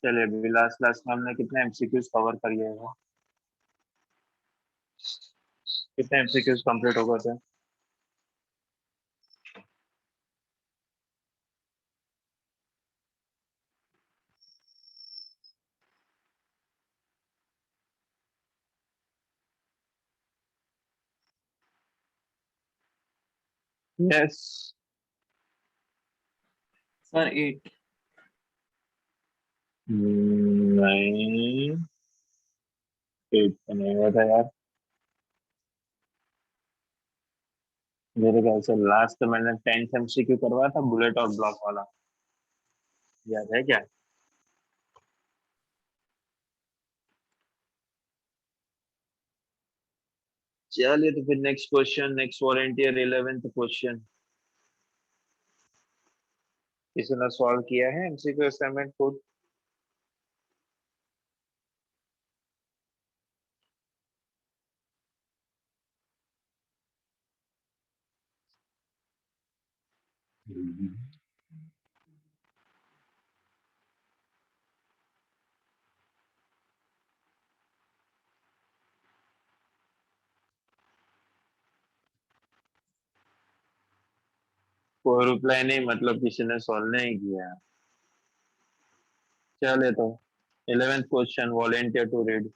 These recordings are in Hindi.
चलिए अभी लास्ट क्लास में हमने कितने एमसीक्यूज कवर कर लिए हैं? कितने एमसीक्यूज कंप्लीट हो गए थे? यस। सर 8। नहीं, 8 तो नहीं हुआ था यार। मेरे ख्याल से लास्ट मैंने 10th एमसीक्यू करवाया था, बुलेट और ब्लॉक वाला। याद है क्या? चलिए तो फिर next question, next volunteer 11th question. किसी ने सॉल्व किया है एमसीक्यू असाइनमेंट खुद? कोई रिप्लाई नहीं, मतलब किसी ने सॉल्व नहीं किया। चलिए तो 11th question, volunteer to read.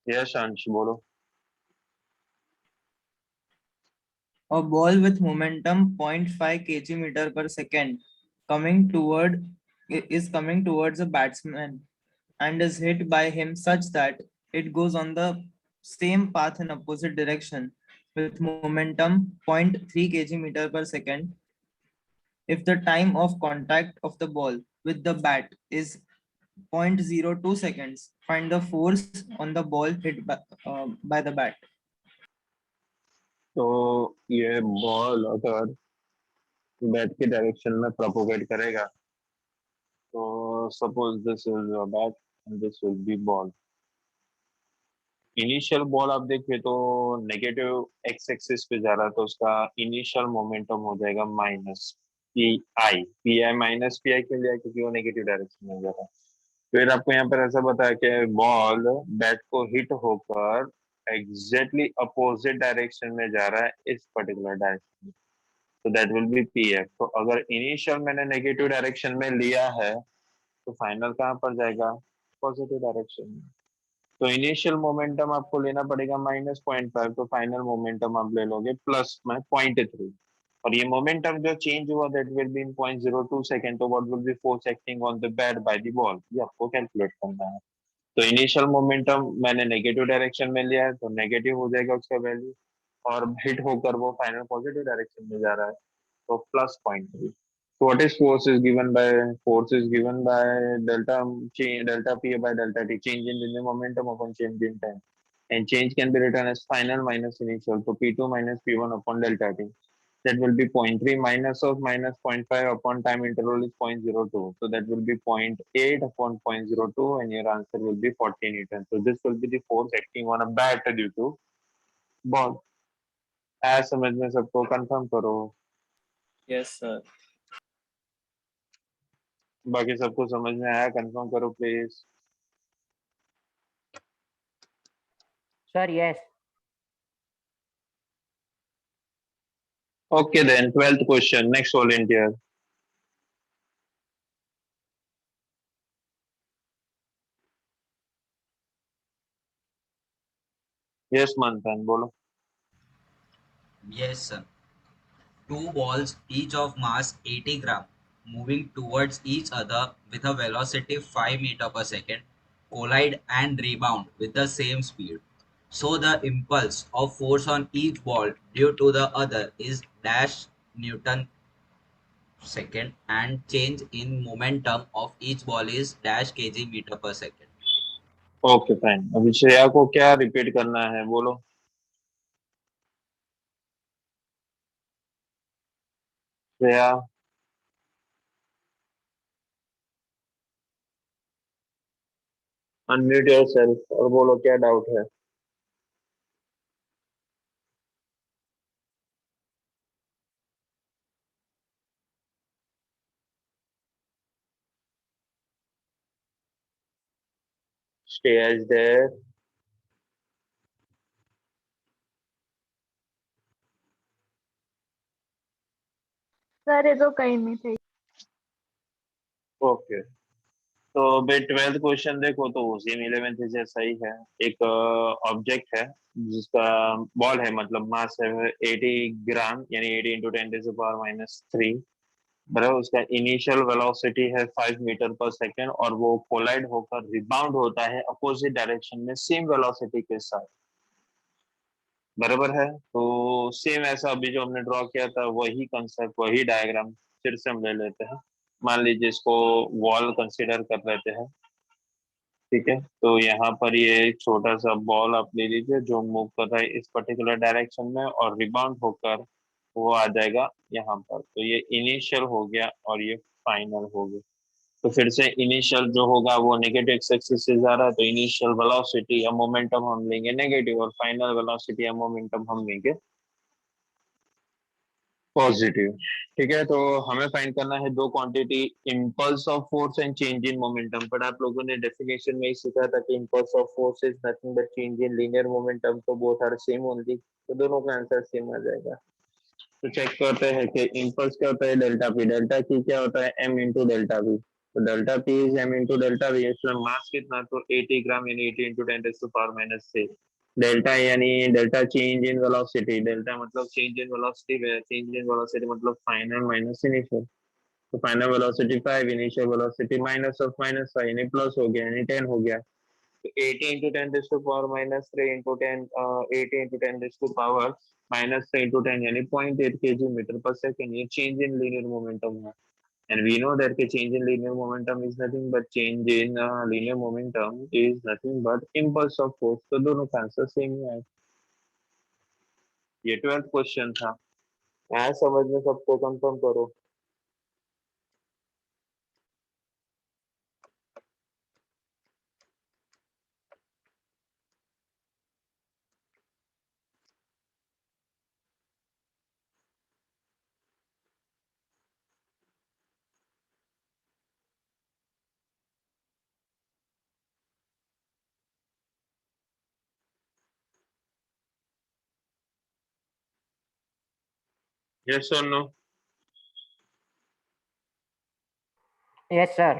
Yash Ansh बोलो। A ball with momentum 0.5 kg meter per second coming toward is coming towards a batsman and is hit by him such that it goes on the same path in opposite direction with momentum 0.3 kg meter per second. If the time of contact of the ball with the bat is 0.02 seconds, find the force on the ball hit by the bat. तो ये बॉल अगर बैट के डायरेक्शन में प्रोपोगेट करेगा, तो suppose this is a bat and this will be ball. Initial ball आप देखिए तो नेगेटिव एक्स एक्सिस पे जा रहा है, तो उसका इनिशियल मोमेंटम हो जाएगा minus P I. P I minus P I क्यों लिया? क्योंकि वो नेगेटिव डायरेक्शन में जा रहा है। फिर आपको यहाँ पर ऐसा बताया कि बॉल बैट को हिट होकर एग्जैक्टली अपोजिट डायरेक्शन में जा रहा है, इस पर्टिकुलर डायरेक्शन में, तो that will B P F. तो अगर इनिशियल मैंने नेगेटिव डायरेक्शन में लिया है, तो फाइनल कहाँ पर जाएगा? पॉजिटिव डायरेक्शन में। तो इनिशियल मोमेंटम आपको लेना पड़ेगा -0.5, तो फाइनल मोमेंटम आप ले लोगे प्लस में 0.3। और ये मोमेंटम जो चेंज हुआ that will be in 0.02 second, तो what will be force acting on the bat by the ball, ये आपको कैलकुलेट करना है। तो इनिशियल मोमेंटम मैंने नेगेटिव डायरेक्शन में लिया है, तो नेगेटिव हो जाएगा उसका वैल्यू, और हिट होकर वो फाइनल पॉजिटिव डायरेक्शन में जा रहा है, तो +0.3। So what is force is given by, force is given by delta change, delta p by delta t, change in linear momentum upon change in time, and change can be written as final minus initial, so p2 minus p1 upon delta t, that will be 0.3 minus of minus 0.5 upon time interval is 0.02, so that will be 0.8 upon 0.02, and your answer will be 40 newton. So this will be the force acting on a bat due to ball. ऐसा समझ में सबको? कंफर्म करो। Yes, sir. बाकी सबको समझ में आया? कंफर्म करो please. Sir, yes. Okay then, 12th question, next volunteer. Yes, Manthan, बोलो। Yes, sir. Two balls, each of mass 80 gram, moving towards each other with a velocity 5 meter per second, collide and rebound with the same speed. So the impulse of force on each ball due to the other is dash Newton second, and change in momentum of each ball is dash kg meter per second. Okay fine, अभी श्रेया को क्या रिपीट करना है बोलो। श्रेया। अनम्यूट योरसेल्फ और बोलो क्या डाउट है। Stay as there. सर ये तो कहीं नहीं थे। ओके, तो भाई 12th क्वेश्चन देखो तो उसी में 11th जैसा ही है। एक ऑब्जेक्ट है जिसका बॉल है, मतलब मास है 80 ग्राम, यानी 80 इंटू 10⁻³ बराबर। उसका इनिशियल वेलोसिटी है 5 मीटर पर सेकेंड, और वो कोलाइड होकर रिबाउंड होता है अपोजिट डायरेक्शन में सेम वेलोसिटी के साथ, बराबर है। तो सेम ऐसा अभी जो हमने ड्रॉ किया था वही कंसेप्ट, वही डायग्राम फिर से हम ले लेते हैं। मान लीजिए इसको वॉल कंसीडर कर लेते हैं, ठीक है। तो यहाँ पर ये एक छोटा सा बॉल आप ले लीजिए जो मूव कर रहा है इस पर्टिकुलर डायरेक्शन में, और रिबाउंड होकर वो आ जाएगा यहाँ पर। तो ये इनिशियल हो गया और ये फाइनल हो गया। तो फिर से इनिशियल जो होगा वो नेगेटिव एक्स एक्सिस से जा रहा है, तो इनिशियल वेलोसिटी या मोमेंटम हम लेंगे नेगेटिव, और फाइनल वेलोसिटी या मोमेंटम हम लेंगे पॉजिटिव। ठीक है, तो हमें फाइंड करना है दो quantity, impulse of force and change in momentum. But आप लोगों ने डेफिनेशन में ही सीखा था कि impulse of force is nothing but change in linear momentum, तो बोथ आर सेम ओनली, तो दोनों का आंसर सेम आ जाएगा। तो चेक करते हैं कि इम्पल्स क्या होता है, डेल्टा पी। डेल्टा पी क्या होता है, एम इंटू डेल्टा वी। तो delta P is M into delta V. इसमें मास कितना, तो 80 ग्राम, यानी 80 इंटू 10⁻⁻⁶। डेल्टा यानी delta change in velocity. Delta मतलब change in velocity, change in velocity मतलब फाइनल माइनस इनिशियल। तो final velocity 5, initial velocity minus of -5, यानी प्लस हो गया, यानी 10 हो गया। तो 80 इंटू 10⁻³ इंटू 10, 80 इंटू 10⁻³ इंटू 10, यानी 0.8 kg मीटर पर सेकेंड। ये चेंज इन लीनियर मोमेंटम है। And we know that the change in linear momentum is nothing but change in linear momentum is nothing but impulse of force। तो दोनों का आंसर सेम ही है। ये 12th क्वेश्चन था। आया समझ में सबको, कंफर्म करो। यस और नो? Yes, sir.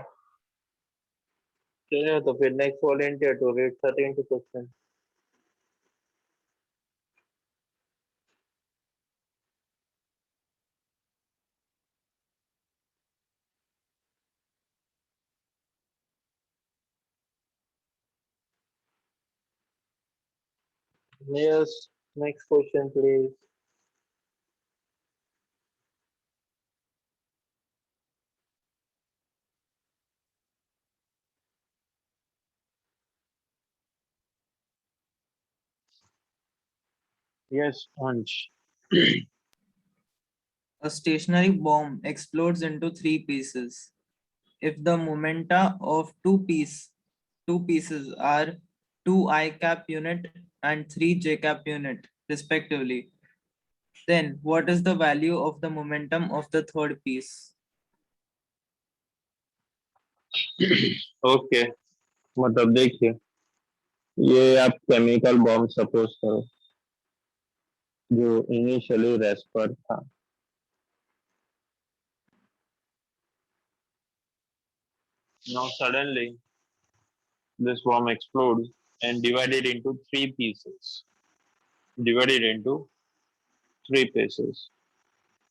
चलिए, तो फिर next volunteer to read 13th question. Yes, next question please. Yes Ansh. A stationary bomb explodes into three pieces. If the momenta of two pieces are 2 I cap unit and 3 J cap unit respectively, then what is the value of the momentum of the third piece? Okay, मतलब देखिए, ये आप केमिकल बॉम्ब सपोज करो जो इनिशियली रेस्ट पर था। Now suddenly this bomb explodes and divided into three pieces. Divided into three pieces.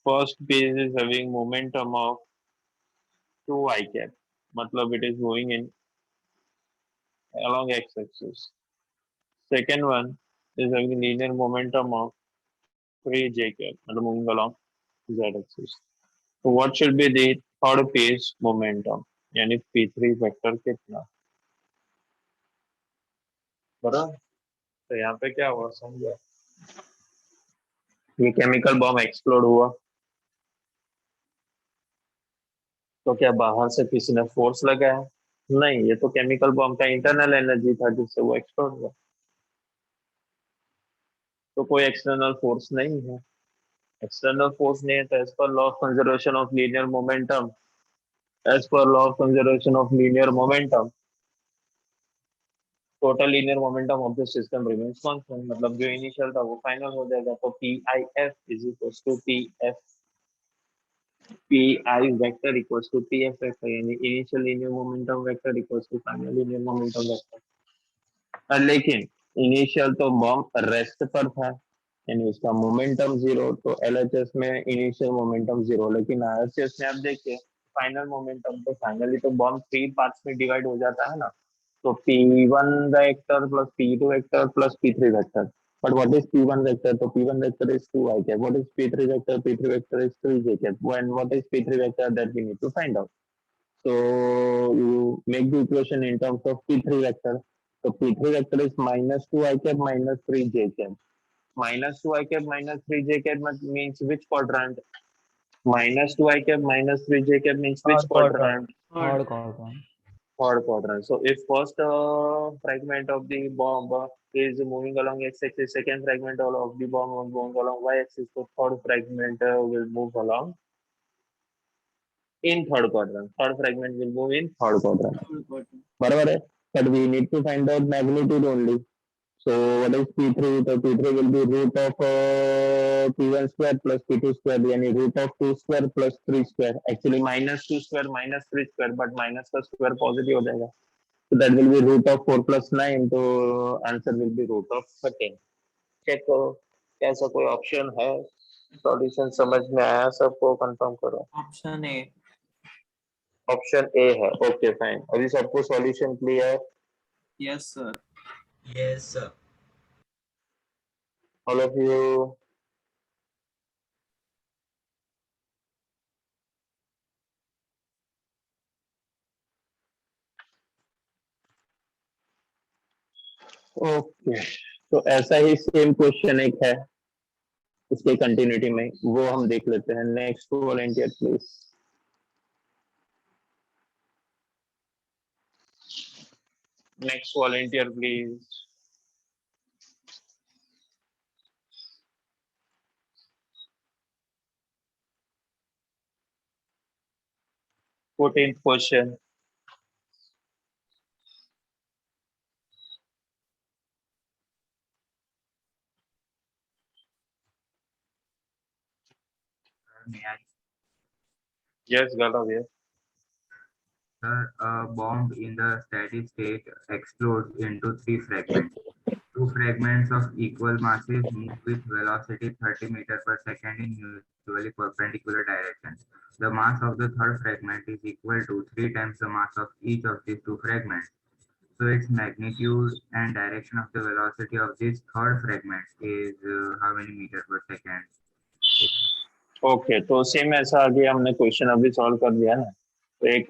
First piece is having momentum of 2 I cap, मतलब it is going in along x-axis. Second one is having linear momentum of 3 j cap, मतलब moving along z-axis. So what should be the third piece momentum? यानी p3 वेक्टर कितना? बराबर। तो यहाँ पे क्या हुआ समझो, ये केमिकल बॉम्ब एक्सप्लोड हुआ, तो क्या बाहर से किसी ने फोर्स लगाया? नहीं, ये तो केमिकल बॉम्ब का इंटरनल एनर्जी था जिससे वो एक्सप्लोड हुआ, तो कोई एक्सटर्नल फोर्स नहीं है। एक्सटर्नल फोर्स नहीं है तो एज पर law of conservation of linear momentum, as पर law of conservation of linear momentum, total linear momentum of the system remains constant, मतलब जो इनिशियल था वो फाइनल हो जाएगा। तो P I F is equals to P I vector equals to P F vector, यानी initial linear momentum vector equals to final linear momentum vector. लेकिन इनिशियल तो बॉम्ब रेस्ट पर था, यानी उसका मोमेंटम जीरो, तो एलएचएस में इनिशियल मोमेंटम जीरो, लेकिन आरएचएस में आप देखिए फाइनल मोमेंटम, तो फाइनली तो बॉम्ब 3 पार्ट्स में डिवाइड हो जाता है ना, तो P1 vector plus P2 vector plus P3 vector. But what is P1 vector? So P1 vector is 2 I cap. What is P3 vector? P3 vector is 3 j cap. And what is P3 vector? That we need to find out. So you make the equation in terms of P3 vector. So P3 vector is minus 2 I cap minus 3 j cap. Minus 2 I cap minus 3 j cap means which quadrant? Minus 2 I cap minus 3 j cap means which Third quadrant. quadrant? Third quadrant. Third quadrant. So if first fragment of the bomb is moving along x-axis, second fragment of the bomb is moving along y-axis, so third fragment will move along in third quadrant. Third fragment will move in third quadrant. बराबर है? But we need to find out magnitude only. So what is P3? So P3 will be root of P1 square plus P2 square, यानी root of 2 square plus 3 square. Actually minus 2 square minus 3 square, but minus का square positive हो जाएगा. So that will be root of 4 plus 9, तो answer will be root of 13. चेक करो क्या ऐसा कोई ऑप्शन है, सॉल्यूशन समझ में आया सबको, कंफर्म करो। Option A. ऑप्शन ए है, ओके फाइन। अभी सबको solution clear? Yes, sir. Yes, sir. All of you? Okay, तो ऐसा ही सेम क्वेश्चन एक है उसके कंटिन्यूटी में, वो हम देख लेते हैं। Next volunteer please. Next volunteer please. 14th question. May I? Yes गलत है। Sir, a bomb in the steady state explodes into 3 fragments. 2 fragments of equal masses move with velocity 30 meters per second in mutually perpendicular directions. The mass of the third fragment is equal to 3 times the mass of each of these 2 fragments. So its magnitude and direction of the velocity of this third fragment is how many meters per second? Okay, तो सेम ऐसा आगे हमने क्वेश्चन अभी सॉल्व कर दिया ना। तो एक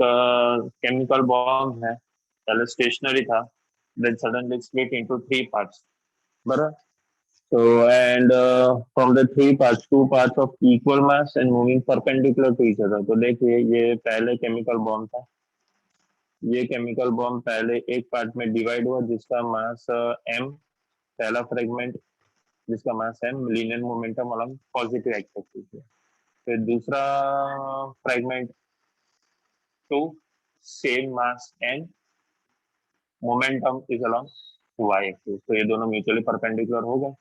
केमिकल बॉम्ब है, पहले स्टेशनरी था, then suddenly split into 3 parts, बराबर। So and from the 3 parts, 2 parts of equal mass and moving perpendicular to each other. तो देखिए ये पहले केमिकल बॉम्ब था, ये केमिकल बॉम्ब पहले एक पार्ट में डिवाइड हुआ जिसका मास m, पहला फ्रेगमेंट जिसका मास m, linear momentum along positive x axis है। फिर दूसरा fragment 2, same mass n, momentum is along y axis, तो ये दोनों म्यूचुअली परपेंडिकुलर हो गए।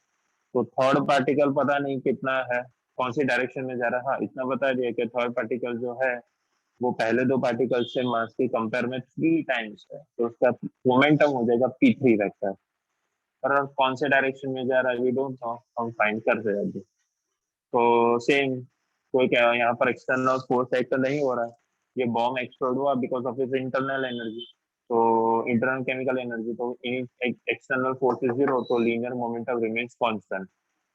तो थर्ड पार्टिकल पता नहीं कितना है, कौन सी डायरेक्शन में जा रहा है। हाँ, इतना बता दिया कि थर्ड पार्टिकल जो है वो पहले 2 पार्टिकल से मास के कंपेयर में 3 टाइम्स है, तो उसका मोमेंटम हो जाएगा P3 वेक्टर। पर कौन से डायरेक्शन में जा रहा है वी डोंट नो, हम फाइंड करते हैं अभी। तो सेम, कोई क्या यहाँ पर एक्सटर्नल फोर्स एक्ट नहीं हो रहा है, ये बॉम्ब एक्सप्लोड हुआ because of is internal energy, तो इंटरनल केमिकल एनर्जी, तो एक्सटर्नल फोर्स इज जीरो, तो लीनियर मोमेंटम रिमेन्स कांस्टेंट।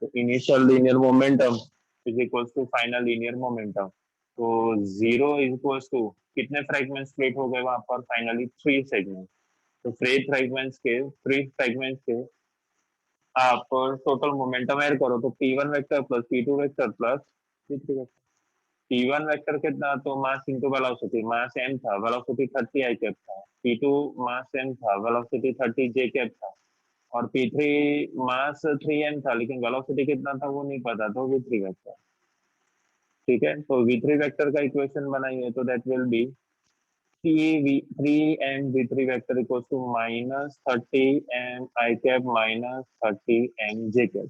तो initial linear momentum is equals to final linear momentum. तो जीरो इज इक्वल्स टू कितने फ्रेगमेंट स्प्लिट हो गए वहां पर, फाइनली 3 सेगमेंट। तो 3 फ्रेगमेंट्स के आप टोटल मोमेंटम ऐड करो तो P1 vector plus P2 vector plus P3 vector, P1 vector कितना, तो मास इंटू वेलोसिटी, मास m था, वेलोसिटी 30 i कैप था। P2 मास m था, वेलोसिटी 30 j कैप था। और P3 मास 3m था, लेकिन वेलोसिटी कितना था वो नहीं पता, तो V3 वेक्टर। ठीक है, तो V3 वेक्टर का इक्वेशन बनाइए, तो that will B v3m v3 vector equals to minus 30m I cap minus 30m j cap।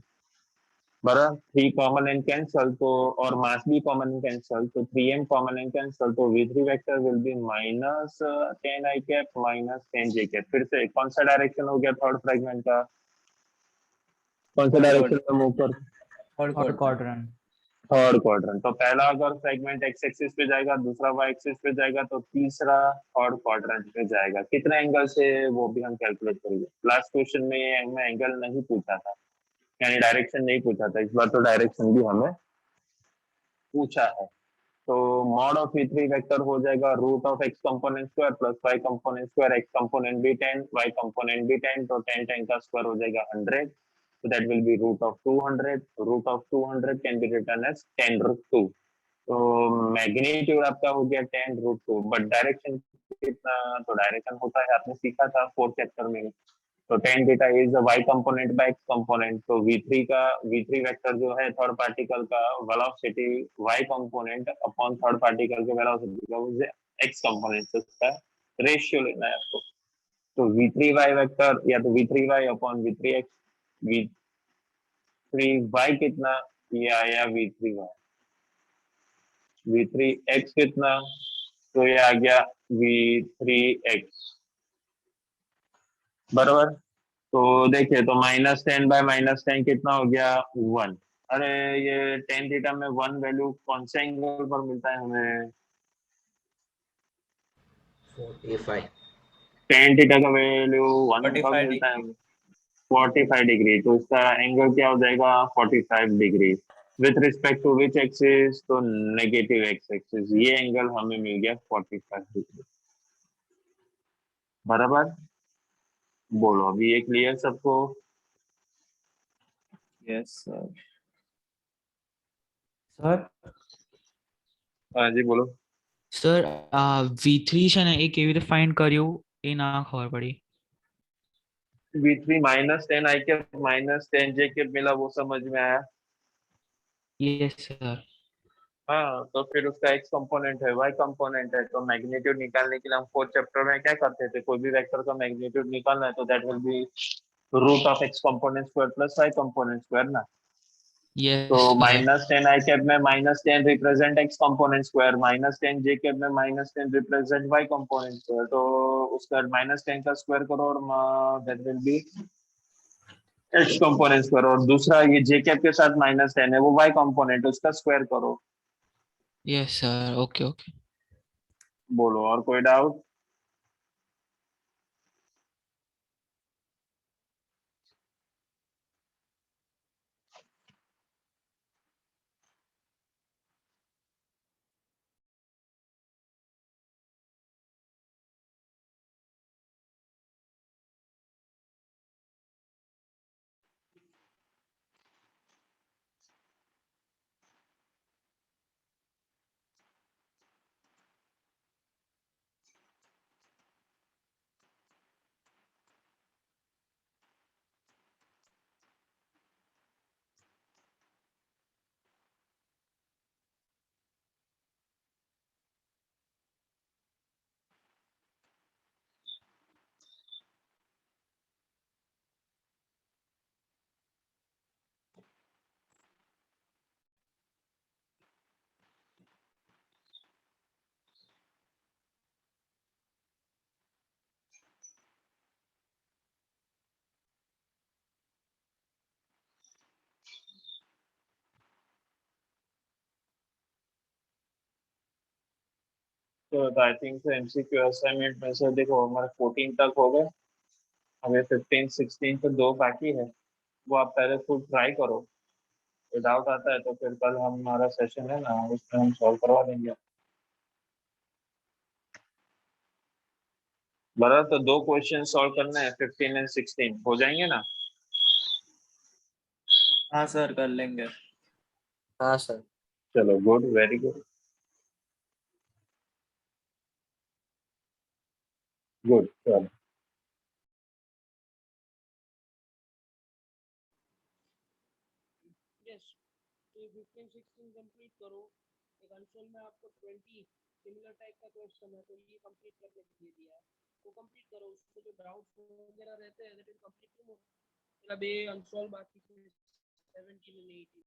बराबर, 3 कॉमन एंड कैंसल, तो और मास भी कॉमन एंड कैंसल, तो 3m कॉमन एंड कैंसल, तो v3 vector will be minus 10 I cap minus 10 j cap। फिर से कौन सा डायरेक्शन हो गया थर्ड फ्रेगमेंट का, कौन सा Third डायरेक्शन में मूव कर, third Third quadrant. quadrant. Third quadrant. तो पहला अगर फ्रेगमेंट एक्स एक्सिस पे जाएगा, दूसरा वाई एक्सिस पे जाएगा, तो तीसरा थर्ड क्वाड्रेंट पे जाएगा। कितने एंगल से वो भी हम कैलकुलेट करेंगे। लास्ट क्वेश्चन में हमें एंगल नहीं पूछा था, यानी डायरेक्शन नहीं पूछा था, इस बार तो डायरेक्शन भी हमें पूछा है। तो मॉड ऑफ v3 वेक्टर हो जाएगा root of x component square plus y component square, x component भी 10 y कंपोनेंट भी 10, तो 10 10 का स्क्वायर हो जाएगा 100, so that will be root of 200, root of 200 can be written as 10 root 2। तो मैग्नीट्यूड आपका हो गया 10 रूट 2, बट डायरेक्शन कितना, तो डायरेक्शन होता है आपने सीखा था फोर्थ चैप्टर में, तो tan theta is y component by x component. तो v3 वेक्टर जो है थर्ड पार्टिकल का velocity y component upon third particle के वेलोसिटी का वो x कंपोनेंट से उसका रेशियो लेना है आपको। तो v3y वेक्टर या तो v3y अपॉन v3x, v3y कितना, ये आया v3y, v3x कितना, तो ये आ गया v3x, बराबर। तो देखिए, तो -10 बाय -10 कितना हो गया 1। अरे ये tan थीटा में 1 वैल्यू कौन से एंगल पर मिलता है हमें, 45। tan थीटा का वैल्यू 1 कब 45 मिलता है डिग्री। हमें, 45 डिग्री। तो उसका एंगल क्या हो जाएगा 45 degree with respect to which axis, तो नेगेटिव एक्स एक्सिस। ये एंगल हमें मिल गया 45 डिग्री, बराबर। बोलो अभी ये क्लियर सबको। Yes sir. Sir, हाँ जी बोलो। સર V3 છે ને એ કેવી રીતે ફાઇન્ડ કર્યું એ ના ખબર પડી। v3 -10 i cap -10 j cap मिला, वो समझ में आया। Yes sir. हाँ, तो फिर उसका x कंपोनेंट है, y कंपोनेंट है, तो मैग्नीट्यूड निकालने के लिए हम फोर्थ चैप्टर में क्या करते थे, कोई भी वेक्टर का मैग्नीट्यूड निकालना है तो that will be root of x component square plus y component square ना। तो यस सर। -10 i कैप में -10 represent x component square, -10 j cap में -10 रिप्रेजेंट y कंपोनेंट स्क्वायर, तो उसका -10 का स्क्वायर करो और that will B x component square, और दूसरा ये j कैप के साथ -10 है वो y कंपोनेंट, उसका स्क्वायर करो। Yes sir. Okay okay. बोलो और कोई डाउट। तो आई थिंक एमसीक्यू असाइनमेंट में से देखो हमारे 14 तक हो गए, हमें 15 16 तो 2 बाकी है, वो आप पहले खुद ट्राई करो। कोई डाउट आता है तो फिर कल हमारा सेशन है ना, उसमें हम सॉल्व करवा देंगे। बराबर, तो 2 क्वेश्चन सॉल्व करना है, 15 एंड 16 हो जाएंगे ना। हाँ सर कर लेंगे। हाँ सर। चलो गुड, वेरी गुड। गुड चलो यस तो 15 16 कंप्लीट करो। एक आंसर में आपको 20 सिमिलर टाइप का क्वेश्चन है, तो ये कंप्लीट करने के लिए दिया है, तो कंप्लीट करो। उसमें जो डाउट्स वगैरह रहते हैं दैट इज कंप्लीट मतलब ये अनसॉल्व बाकी 17 में 18